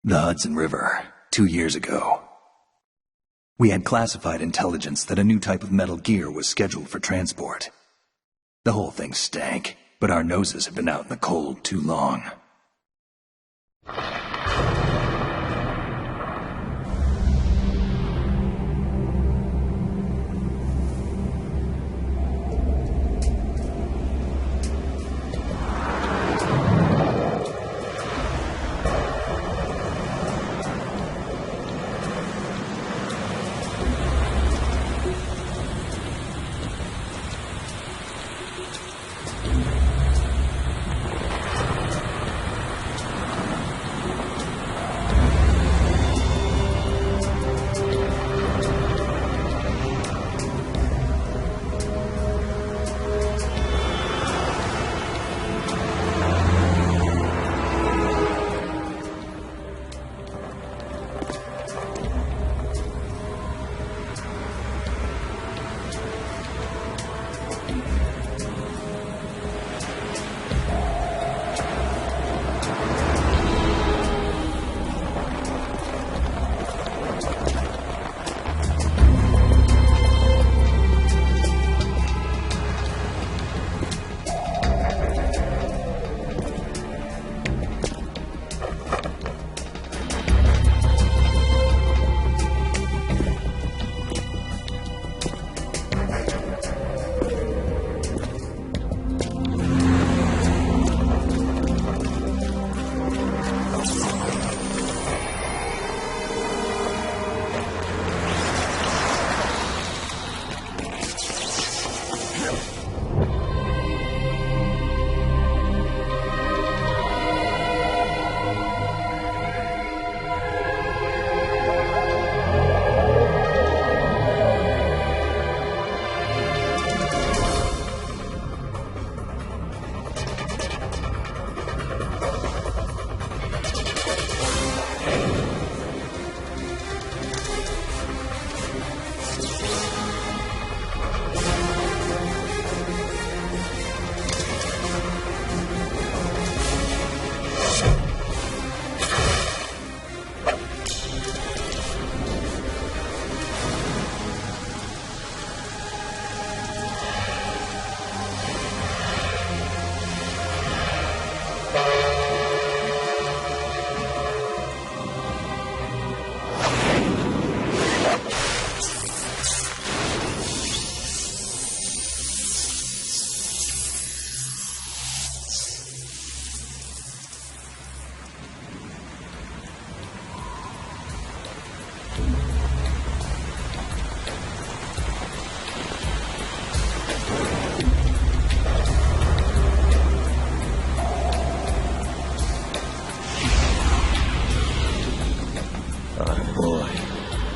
The Hudson River, 2 years ago. We had classified intelligence that a new type of metal gear was scheduled for transport. The whole thing stank, but our noses had been out in the cold too long.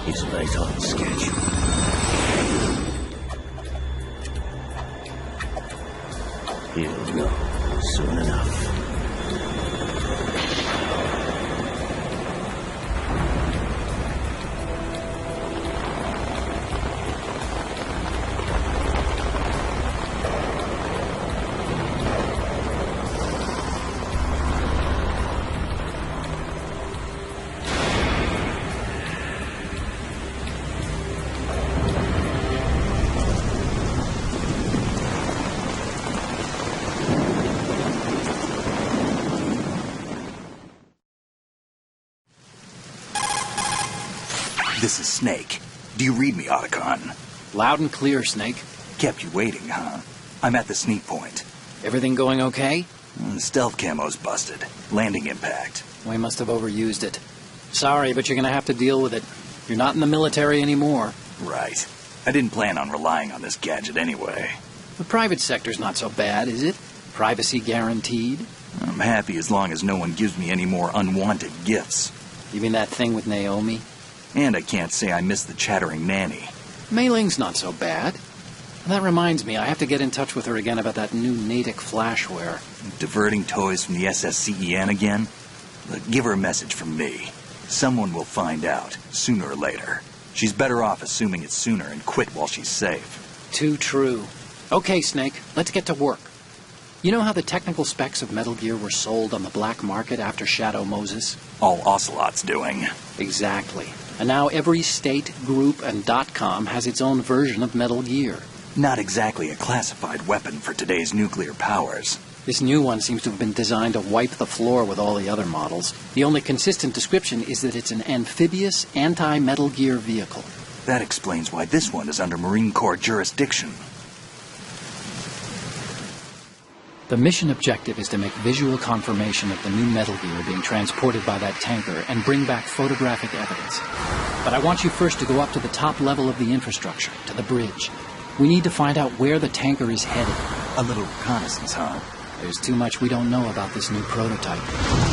He's right on schedule. He'll know soon enough. This is Snake. Do you read me, Otacon? Loud and clear, Snake. Kept you waiting, huh? I'm at the sneak point. Everything going okay? The stealth camo's busted. Landing impact. We must have overused it. Sorry, but you're gonna have to deal with it. You're not in the military anymore. Right. I didn't plan on relying on this gadget anyway. The private sector's not so bad, is it? Privacy guaranteed? I'm happy as long as no one gives me any more unwanted gifts. You mean that thing with Naomi? And I can't say I miss the chattering nanny. Mei Ling's not so bad. That reminds me, I have to get in touch with her again about that new Natick flashware. Diverting toys from the SSCEN again? Look, give her a message from me. Someone will find out, sooner or later. She's better off assuming it's sooner and quit while she's safe. Too true. Okay, Snake, let's get to work. You know how the technical specs of Metal Gear were sold on the black market after Shadow Moses? All Ocelot's doing. Exactly. And now every state, group, and .com has its own version of Metal Gear. Not exactly a classified weapon for today's nuclear powers. This new one seems to have been designed to wipe the floor with all the other models. The only consistent description is that it's an amphibious, anti-Metal Gear vehicle. That explains why this one is under Marine Corps jurisdiction. The mission objective is to make visual confirmation of the new Metal Gear being transported by that tanker and bring back photographic evidence. But I want you first to go up to the top level of the infrastructure, to the bridge. We need to find out where the tanker is headed. A little reconnaissance, huh? There's too much we don't know about this new prototype.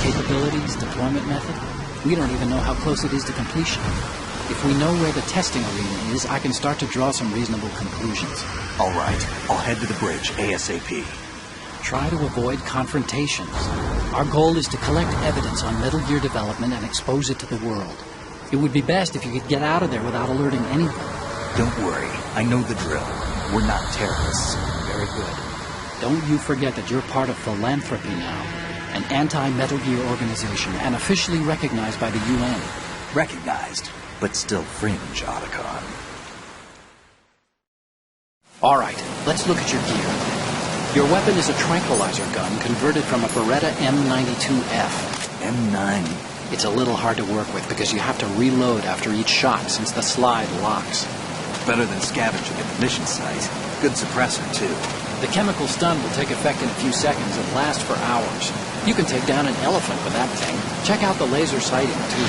Capabilities, deployment method. We don't even know how close it is to completion. If we know where the testing arena is, I can start to draw some reasonable conclusions. All right, I'll head to the bridge ASAP. Try to avoid confrontations. Our goal is to collect evidence on Metal Gear development and expose it to the world. It would be best if you could get out of there without alerting anyone. Don't worry, I know the drill. We're not terrorists. Very good. Don't you forget that you're part of Philanthropy now, an anti-Metal Gear organization and officially recognized by the UN. Recognized, but still fringe, Otacon. All right, let's look at your gear. Your weapon is a tranquilizer gun converted from a Beretta M92F. M9. It's a little hard to work with because you have to reload after each shot since the slide locks. Better than scavenging at the mission site. Good suppressor, too. The chemical stun will take effect in a few seconds and last for hours. You can take down an elephant with that thing. Check out the laser sighting, too.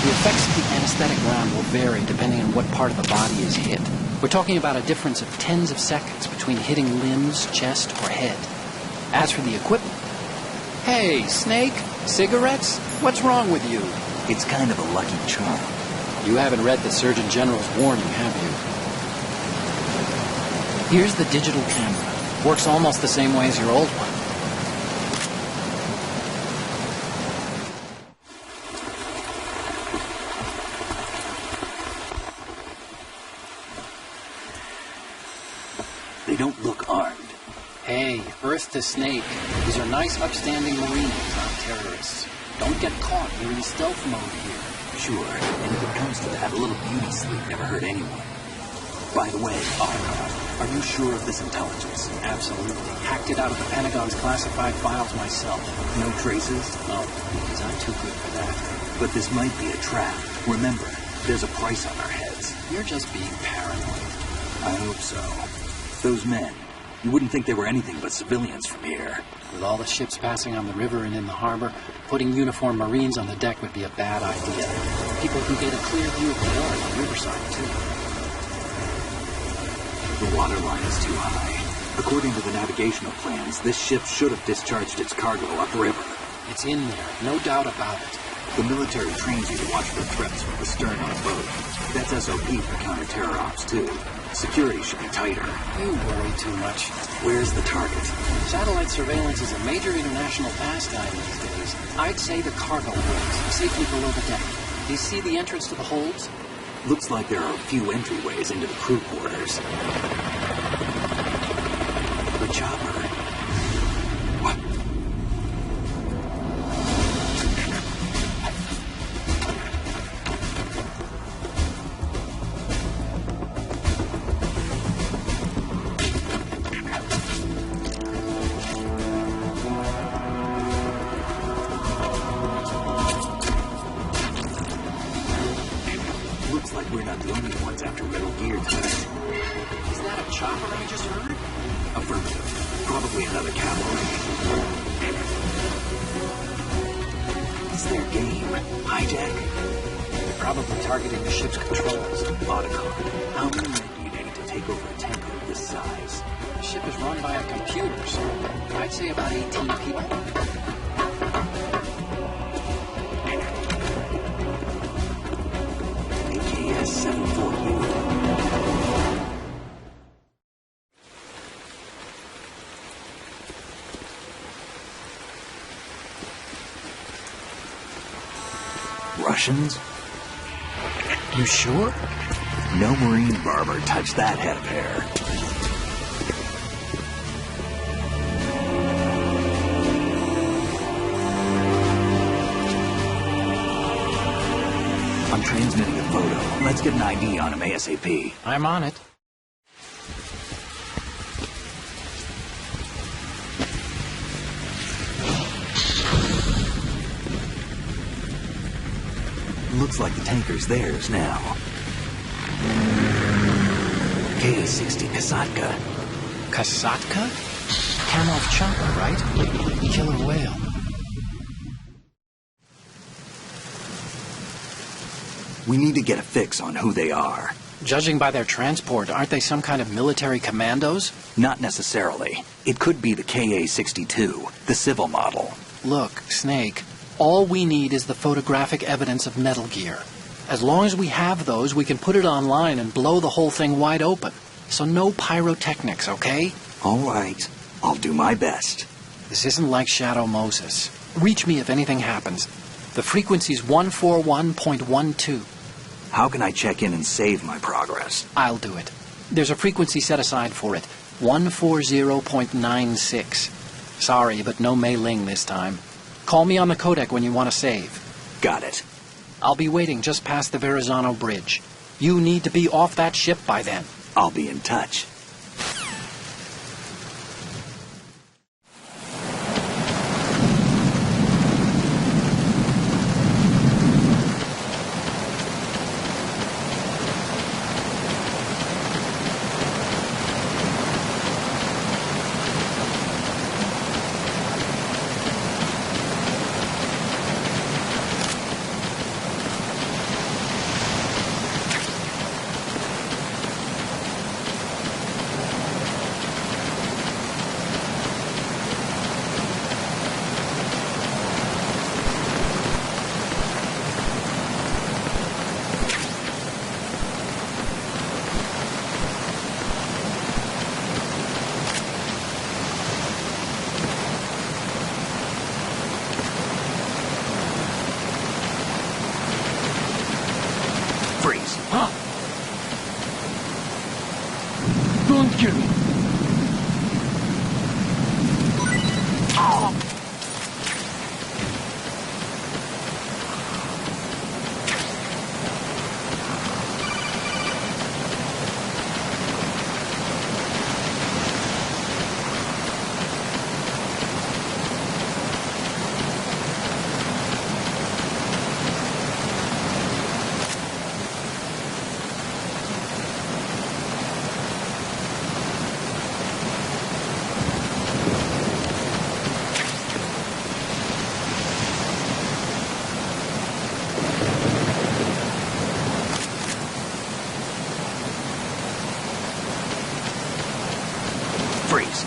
The effects of the anesthetic round will vary depending on what part of the body is hit. We're talking about a difference of tens of seconds between hitting limbs, chest, or head. As for the equipment... Hey, Snake? Cigarettes? What's wrong with you? It's kind of a lucky charm. You haven't read the Surgeon General's warning, have you? Here's the digital camera. Works almost the same way as your old one. They don't look armed. Hey, Earth to Snake. These are nice, upstanding Marines, not terrorists. Don't get caught. You're in stealth mode here. Sure, and if it comes to that, a little beauty sleep never hurt anyone. By the way, Olga, are you sure of this intelligence? Absolutely. Hacked it out of the Pentagon's classified files myself. No traces? No, because I'm too good for that. But this might be a trap. Remember, there's a price on our heads. You're just being paranoid. I hope so. Those men, you wouldn't think they were anything but civilians from here. With all the ships passing on the river and in the harbor, putting uniformed Marines on the deck would be a bad idea. People can get a clear view of the yard on the riverside, too. The water line is too high. According to the navigational plans, this ship should have discharged its cargo upriver. It's in there, no doubt about it. The military trains you to watch for threats from the stern on a boat. That's SOP for counter-terror ops, too. Security should be tighter. You worry too much. Where's the target? Satellite surveillance is a major international pastime these days. I'd say the cargo holds, safely below the deck. Do you see the entrance to the holds? Looks like there are a few entryways into the crew quarters. The chopper. What? Looks like we're not the only ones after Metal Gear tonight. Is that a chopper I just heard? Affirmative. Probably another cavalry. It's their game. Hijack? They're probably targeting the ship's controls. Otacon. How many men do you need to take over a tanker of this size? The ship is run by a computer, so I'd say about 18 people. AKS 748. Russians? You sure? No Marine barber touched that head of hair. I'm transmitting a photo. Let's get an ID on him ASAP. I'm on it. Looks like the tanker's theirs now. Ka-60 Kasatka. Kasatka? Kamov chopper, right? Killer whale. We need to get a fix on who they are. Judging by their transport, aren't they some kind of military commandos? Not necessarily. It could be the Ka-62, the civil model. Look, Snake, all we need is the photographic evidence of Metal Gear. As long as we have those, we can put it online and blow the whole thing wide open. So no pyrotechnics, okay? All right. I'll do my best. This isn't like Shadow Moses. Reach me if anything happens. The frequency's 141.12. How can I check in and save my progress? I'll do it. There's a frequency set aside for it. 140.96. Sorry, but no Mei Ling this time. Call me on the codec when you want to save. Got it. I'll be waiting just past the Verrazano Bridge. You need to be off that ship by then. I'll be in touch. Freeze. Huh? Don't kill me. Freeze.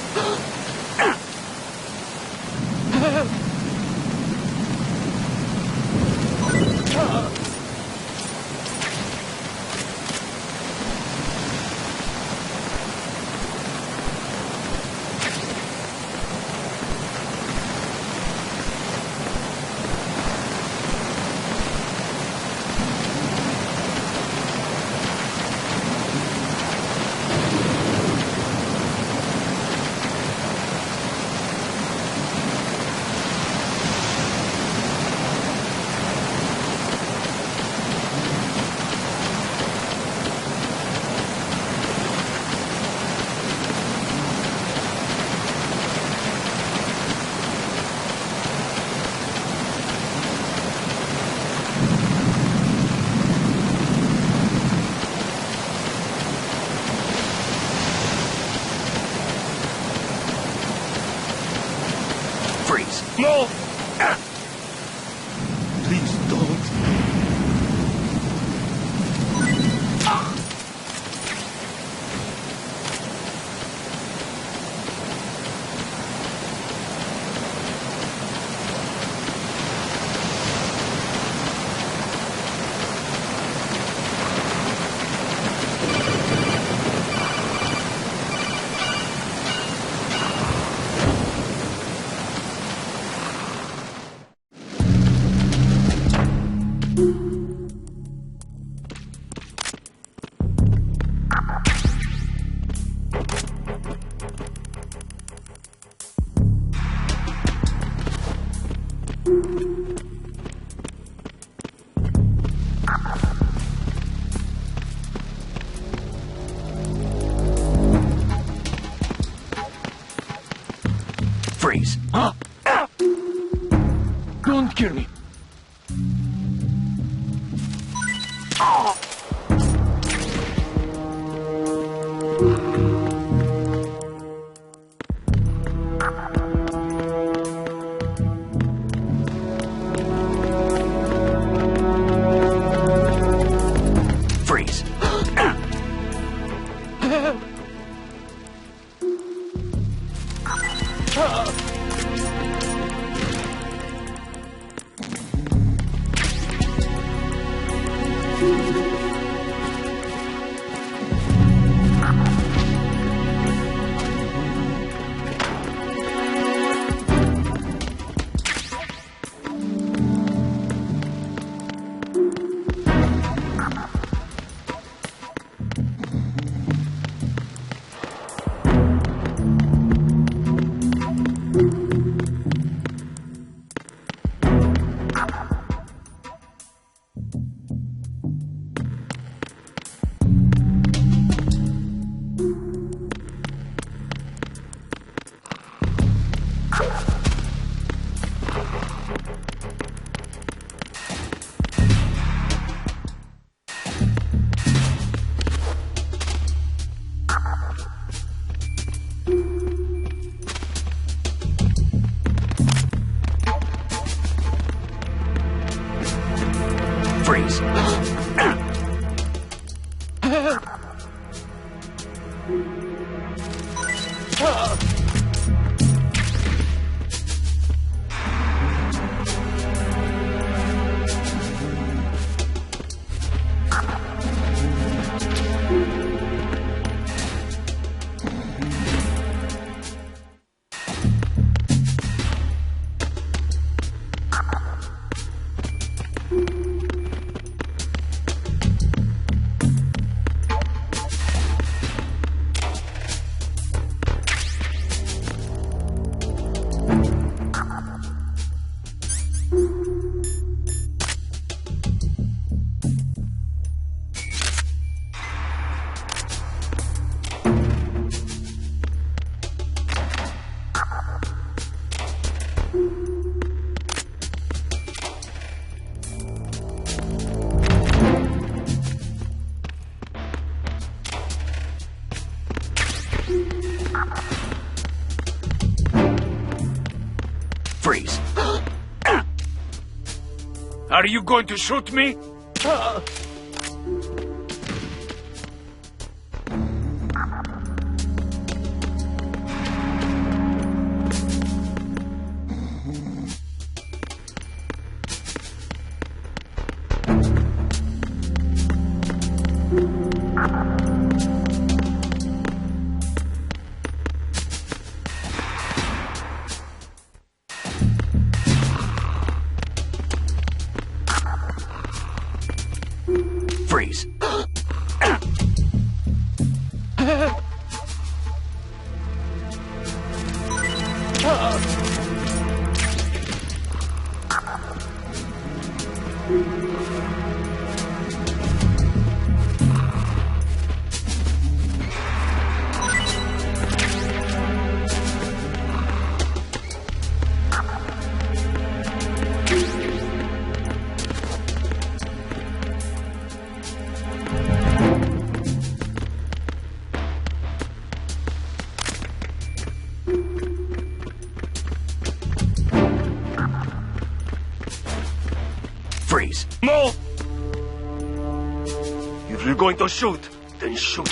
Freeze. No! Please don't. Don't kill me. Freeze. Freeze. Freeze. Are you going to shoot me? Freeze. Freeze. No! If you're going to shoot, then shoot.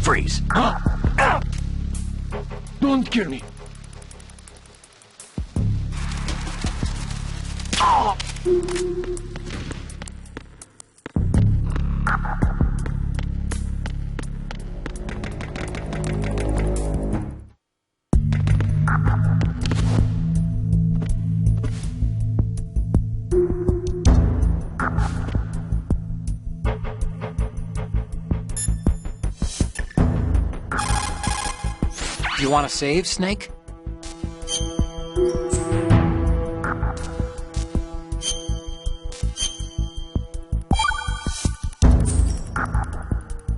Freeze! Don't kill me. You want to save, Snake?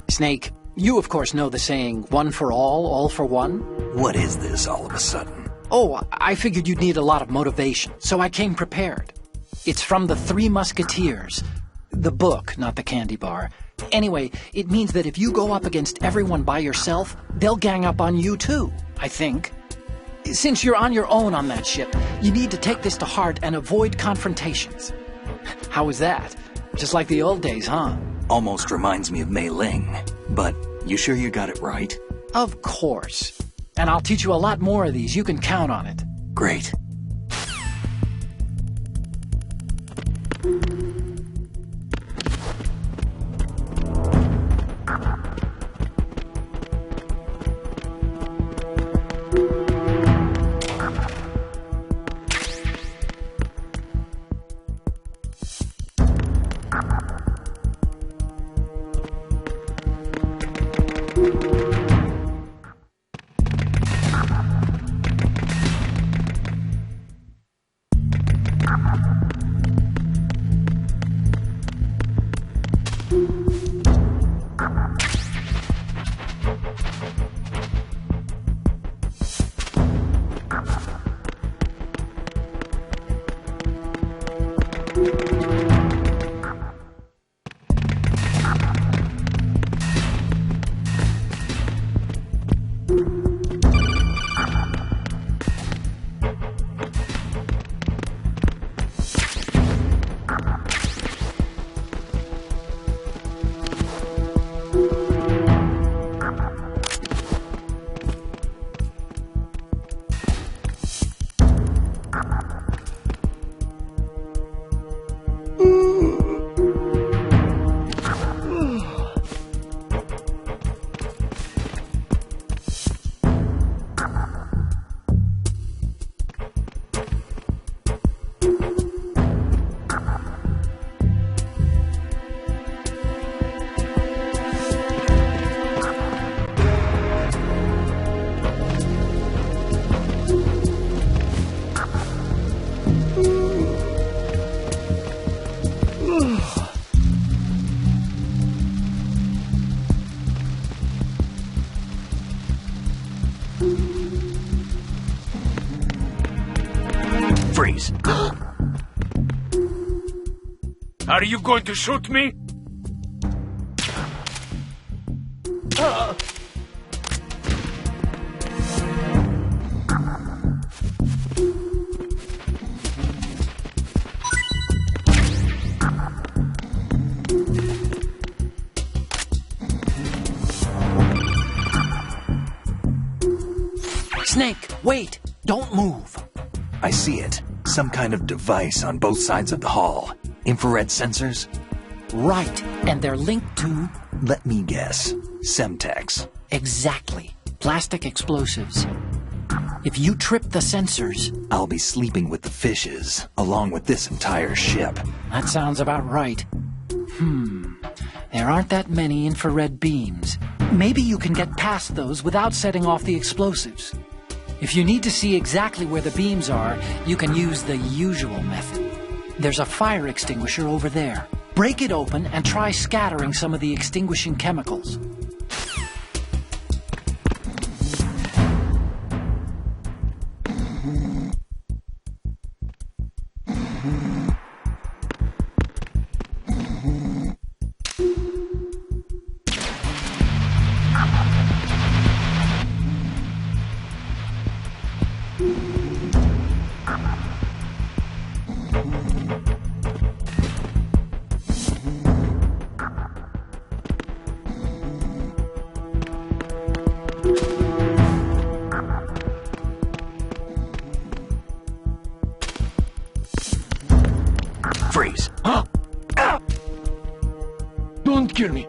Snake, you of course know the saying, one for all for one? What is this all of a sudden? Oh, I figured you'd need a lot of motivation, so I came prepared. It's from the Three Musketeers. The book, not the candy bar. Anyway, it means that if you go up against everyone by yourself, they'll gang up on you too, I think. Since you're on your own on that ship, you need to take this to heart and avoid confrontations. How was that? Just like the old days, huh? Almost reminds me of Mei Ling. But you sure you got it right? Of course. And I'll teach you a lot more of these. You can count on it. Great. Freeze. Are you going to shoot me? Snake, wait! Don't move! I see it. Some kind of device on both sides of the hall. Infrared sensors? Right, and they're linked to... Let me guess. Semtex. Exactly. Plastic explosives. If you trip the sensors... I'll be sleeping with the fishes, along with this entire ship. That sounds about right. There aren't that many infrared beams. Maybe you can get past those without setting off the explosives. If you need to see exactly where the beams are, you can use the usual method. There's a fire extinguisher over there. Break it open and try scattering some of the extinguishing chemicals. Don't kill me.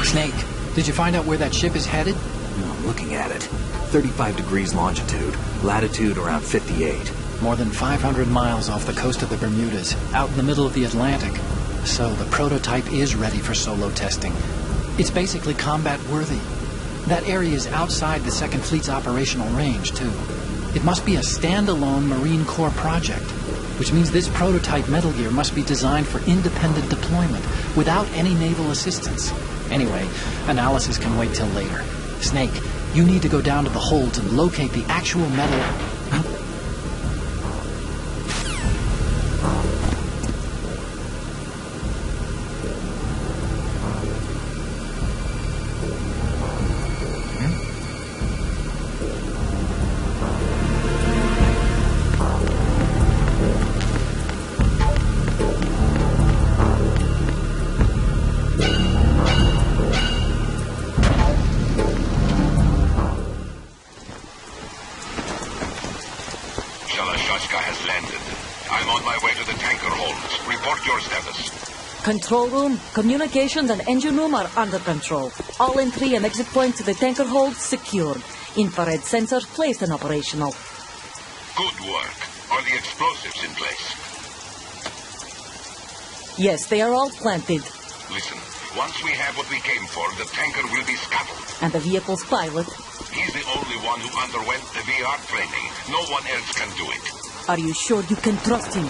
Snake, did you find out where that ship is headed? I'm looking at it. 35 degrees longitude, latitude around 58. More than 500 miles off the coast of the Bermudas, out in the middle of the Atlantic. So the prototype is ready for solo testing. It's basically combat worthy. That area is outside the Second Fleet's operational range, too. It must be a standalone Marine Corps project, which means this prototype Metal Gear must be designed for independent deployment, without any naval assistance. Anyway, analysis can wait till later. Snake, you need to go down to the holds and locate the actual metal... Huh? Control room, communications, and engine room are under control. All entry and exit points to the tanker hold secured. Infrared sensors placed and operational. Good work. Are the explosives in place? Yes, they are all planted. Listen, once we have what we came for, the tanker will be scuttled. And the vehicle's pilot? He's the only one who underwent the VR training. No one else can do it. Are you sure you can trust him?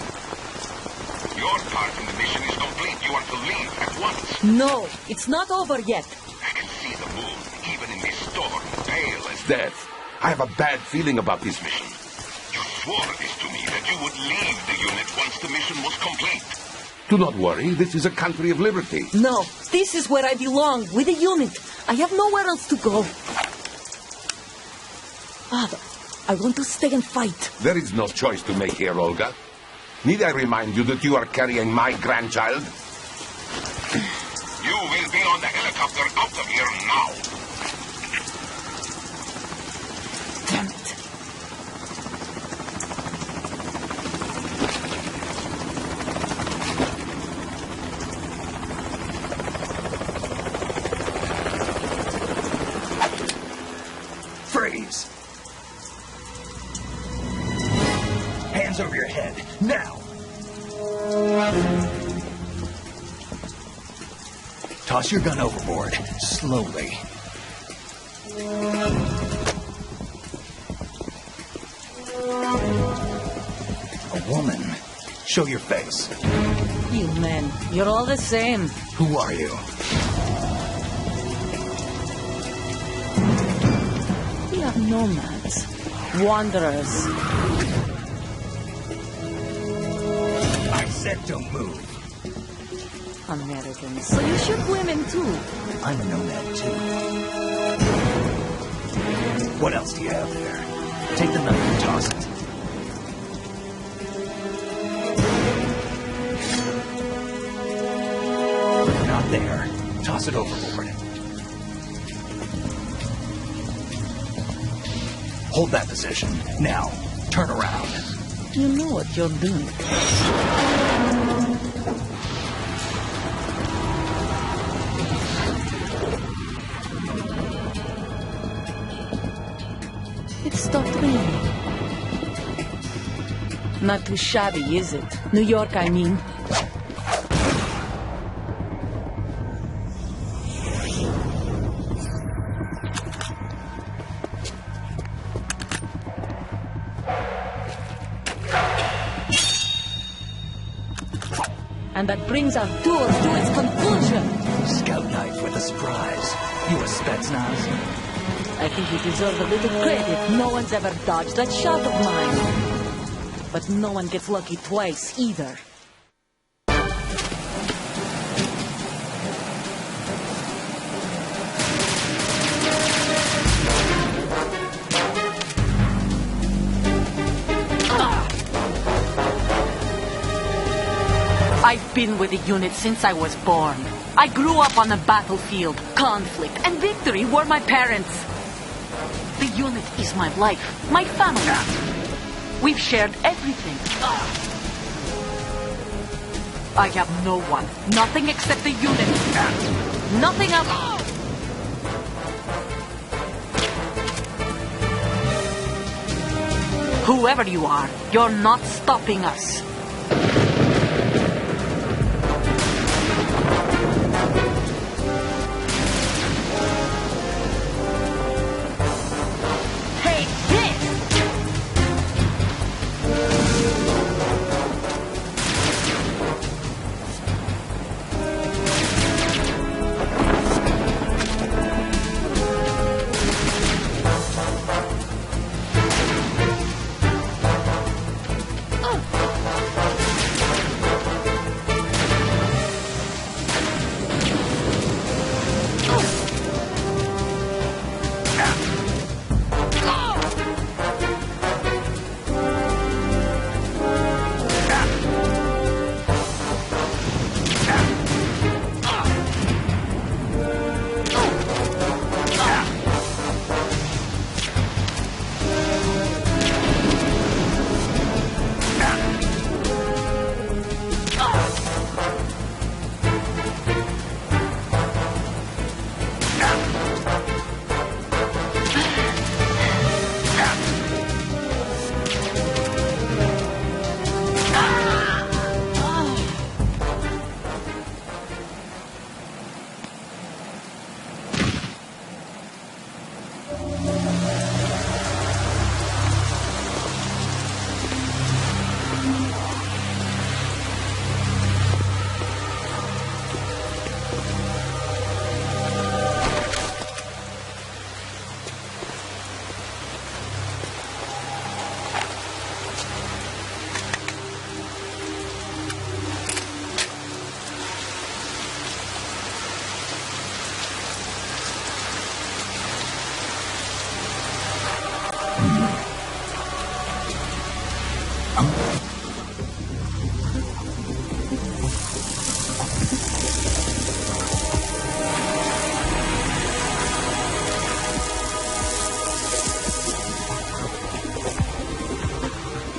Your part in the mission is complete. You are to leave at once. No, it's not over yet. I can see the moon, even in this storm, pale as death. I have a bad feeling about this mission. You swore this to me, that you would leave the unit once the mission was complete. Do not worry, this is a country of liberty. No, this is where I belong, with the unit. I have nowhere else to go. Father, I want to stay and fight. There is no choice to make here, Olga. Need I remind you that you are carrying my grandchild? You will be on the helicopter out of here now. Damn it. Toss your gun overboard, slowly. A woman. Show your face. You men, you're all the same. Who are you? We are nomads. Wanderers. I said don't move. Americans. So you shoot women too. I'm a nomad too. What else do you have there? Take the knife and toss it. Not there. Toss it overboard. Hold that position. Now, turn around. You know what you're doing. It stopped raining. Not too shabby, is it? New York, I mean. And that brings our tour to its conclusion. Scout knife with a surprise. You a Spetsnaz? I think you deserve a little credit. No one's ever dodged that shot of mine. But no one gets lucky twice, either. I've been with the unit since I was born. I grew up on the battlefield. Conflict and victory were my parents. The unit is my life, my family. We've shared everything. I have no one, nothing except the unit. Nothing else. Whoever you are, you're not stopping us.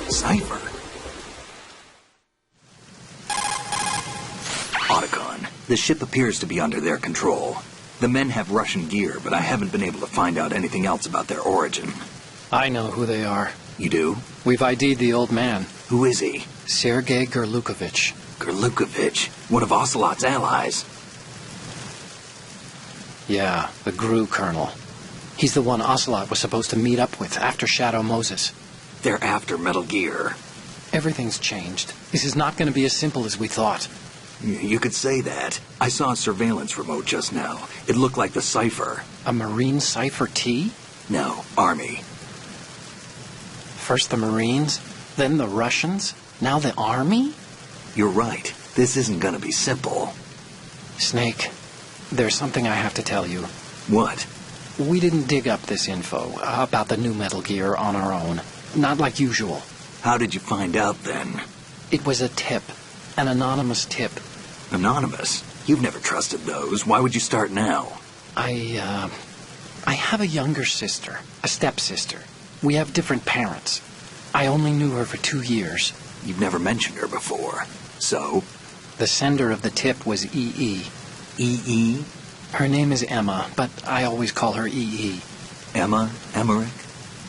Cipher. Otacon, the ship appears to be under their control. The men have Russian gear, but I haven't been able to find out anything else about their origin. I know who they are. You do? We've ID'd the old man. Who is he? Sergei Gerlukovich. Gerlukovich, one of Ocelot's allies. Yeah, the GRU colonel. He's the one Ocelot was supposed to meet up with after Shadow Moses. They're after Metal Gear. Everything's changed. This is not going to be as simple as we thought. You could say that. I saw a surveillance remote just now. It looked like the Cypher. A Marine Cypher T? No, Army. First the Marines, then the Russians, now the Army? You're right. This isn't gonna be simple. Snake, there's something I have to tell you. What? We didn't dig up this info about the new Metal Gear on our own. Not like usual. How did you find out then? It was a tip. An anonymous tip. Anonymous? You've never trusted those. Why would you start now? I have a younger sister, a stepsister. We have different parents. I only knew her for 2 years. You've never mentioned her before. So? The sender of the tip was EE. EE? Her name is Emma, but I always call her EE. Emma? Emmerich?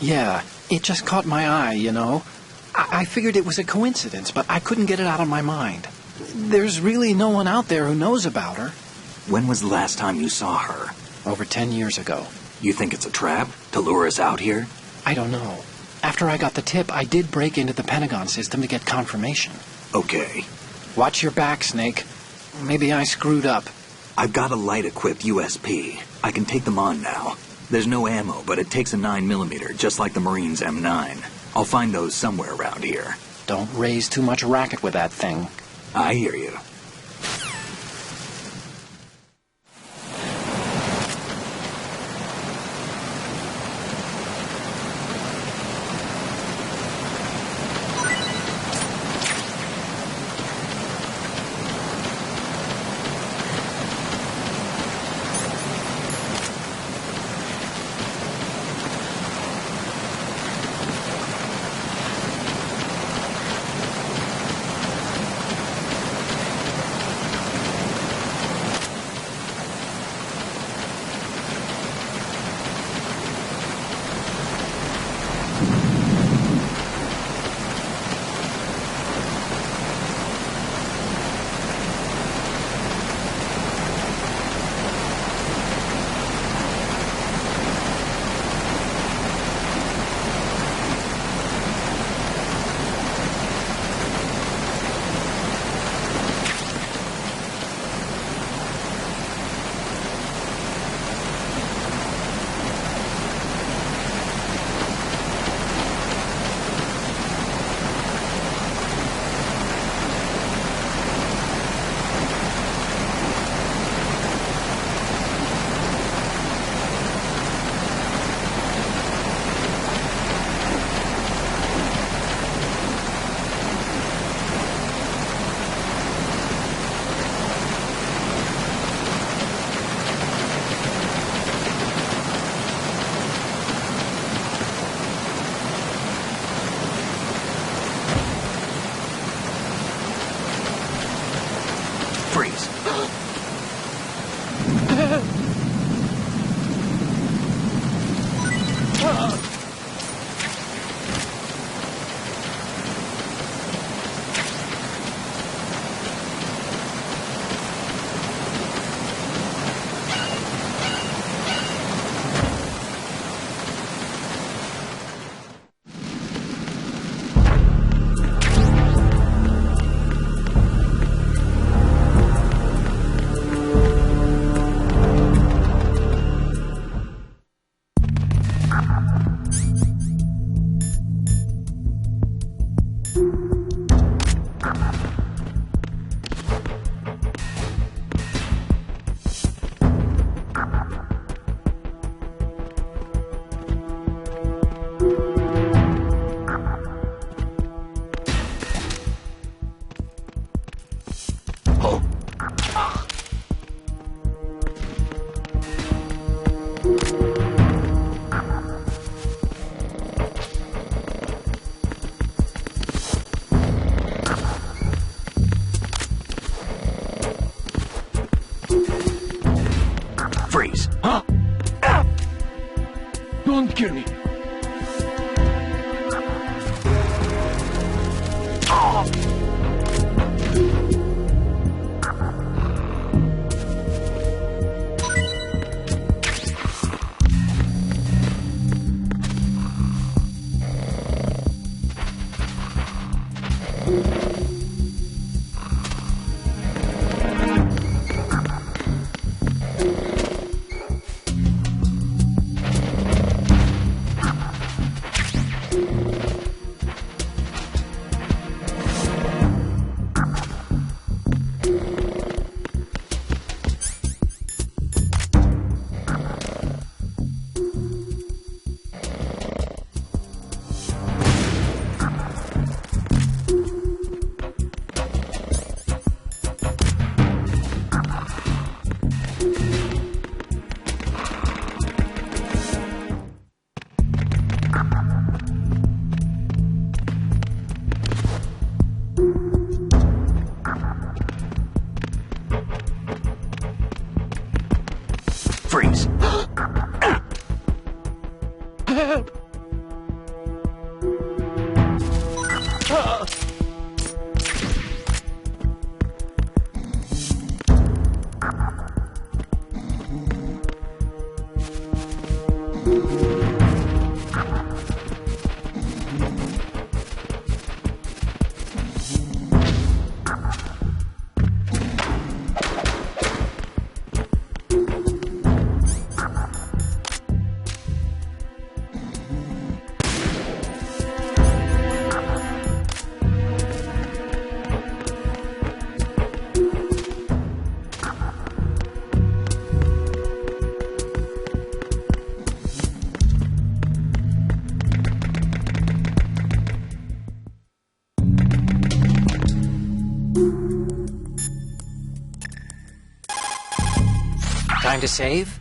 Yeah, it just caught my eye, you know. I figured it was a coincidence, but I couldn't get it out of my mind. There's really no one out there who knows about her. When was the last time you saw her? Over 10 years ago. You think it's a trap? To lure us out here? I don't know. After I got the tip, I did break into the Pentagon system to get confirmation. Okay. Watch your back, Snake. Maybe I screwed up. I've got a light-equipped USP. I can take them on now. There's no ammo, but it takes a 9mm, just like the Marines' M9. I'll find those somewhere around here. Don't raise too much racket with that thing. I hear you. Freeze. Freeze. Huh? Don't kill me. Time to save?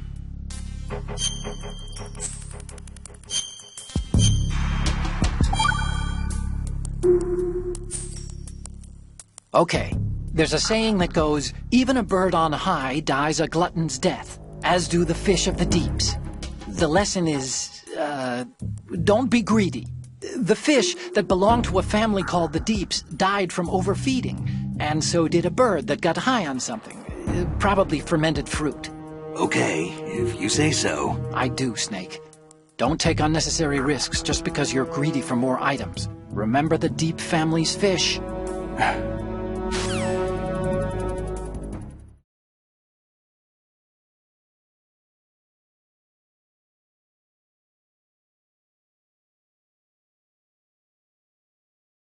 Okay, there's a saying that goes, even a bird on high dies a glutton's death, as do the fish of the deeps. The lesson is, don't be greedy. The fish that belonged to a family called the Deeps died from overfeeding, and so did a bird that got high on something, probably fermented fruit. Okay, if you say so. I do, Snake. Don't take unnecessary risks just because you're greedy for more items. Remember the Deep family's fish.